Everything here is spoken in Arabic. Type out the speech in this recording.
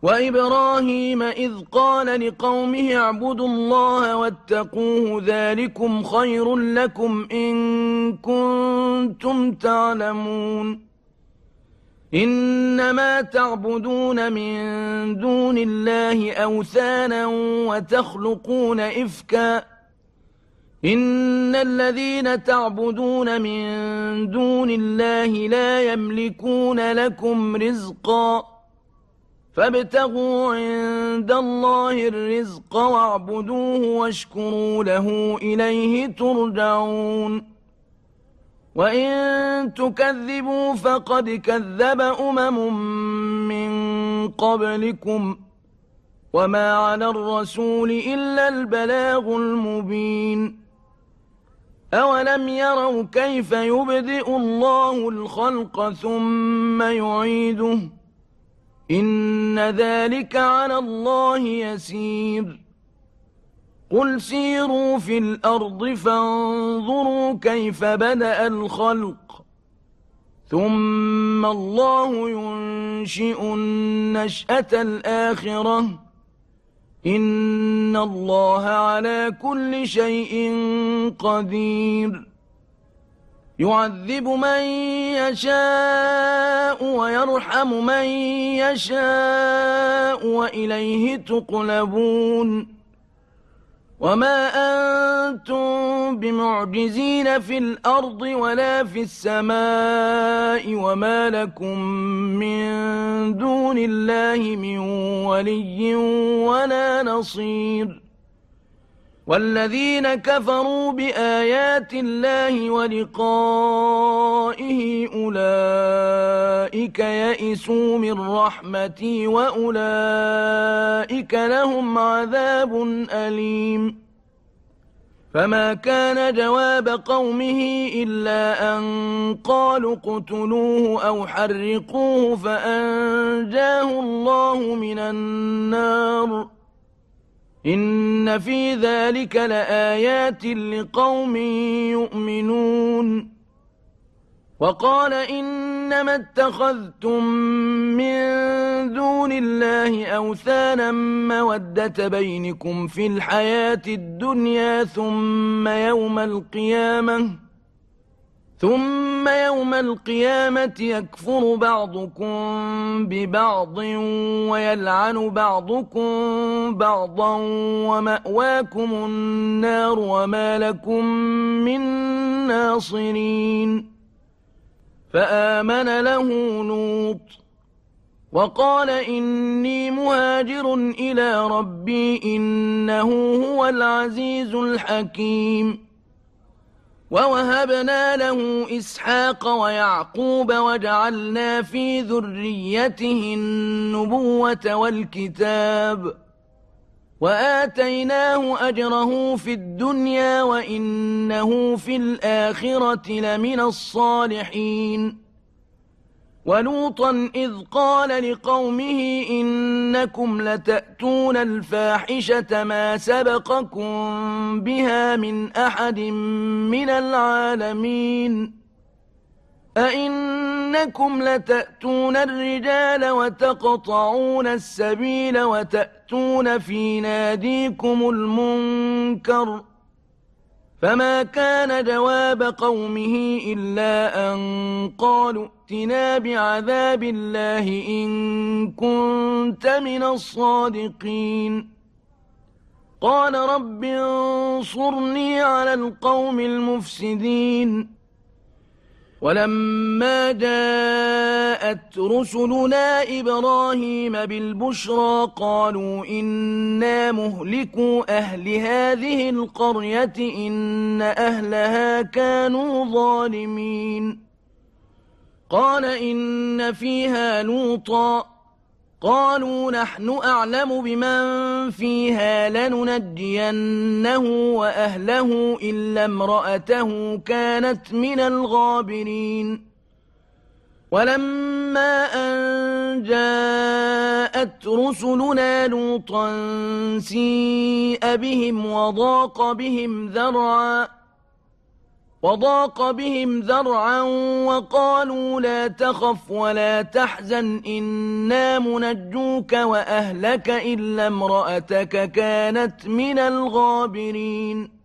وإبراهيم إذ قال لقومه اعبدوا الله واتقوه ذلكم خير لكم إن كنتم تعلمون إنما تعبدون من دون الله أوثانا وتخلقون إفكا إن الذين تعبدون من دون الله لا يملكون لكم رزقا فابتغوا عند الله الرزق واعبدوه واشكروا له إليه ترجعون وإن تكذبوا فقد كذب من قبلكم وما على الرسول إلا البلاغ المبين أولم يروا كيف يبدئ الله الخلق ثم يعيده إن ذلك على الله يسير قل سيروا في الأرض فانظروا كيف بدأ الخلق ثم الله ينشئ النشأة الآخرة إن الله على كل شيء قدير يعذب من يشاء ويرحم من يشاء وإليه تقلبون وما أنتم بمعجزين في الأرض ولا في السماء وما لكم من دون الله من ولي ولا نصير والذين كفروا بآيات الله ولقائه أولئك يئسوا من رحمتي وأولئك لهم عذاب أليم فما كان جواب قومه إلا أن قالوا اقتلوه أو حرقوه فأنجاه الله من النار إن في ذلك لآيات لقوم يؤمنون وقال إنما اتخذتم من دون الله أوثانا مودة بينكم في الحياة الدنيا ثم يوم القيامة يكفر بعضكم ببعض ويلعن بعضكم بعضا ومأواكم النار وما لكم من ناصرين فآمن له لوط وقال إني مهاجر إلى ربي إنه هو العزيز الحكيم ووهبنا له إسحاق ويعقوب وجعلنا في ذريته النبوة والكتاب وآتيناه أجره في الدنيا وإنه في الآخرة لمن الصالحين ولوطا إذ قال لقومه إنكم لتأتون الفاحشة ما سبقكم بها من أحد من العالمين أئنكم لتأتون الرجال وتقطعون السبيل وتأتون في ناديكم المنكر فما كان جواب قومه إلا أن قالوا ائتنا بعذاب الله إن كنت من الصادقين قال رب انصرني على القوم المفسدين ولما جاءت رسلنا إبراهيم بالبشرى قالوا إنا مهلكوا أهل هذه القرية إن أهلها كانوا ظالمين قال إن فيها لوطا قالوا نحن أعلم بمن فيها لننجينه وأهله إلا امرأته كانت من الغابرين ولما أن جاءت رسلنا لوطا سيء بهم وضاق بهم ذرعا وضاق بهم ذرعا وقالوا لا تخف ولا تحزن إنا منجوك وأهلك إلا امرأتك كانت من الغابرين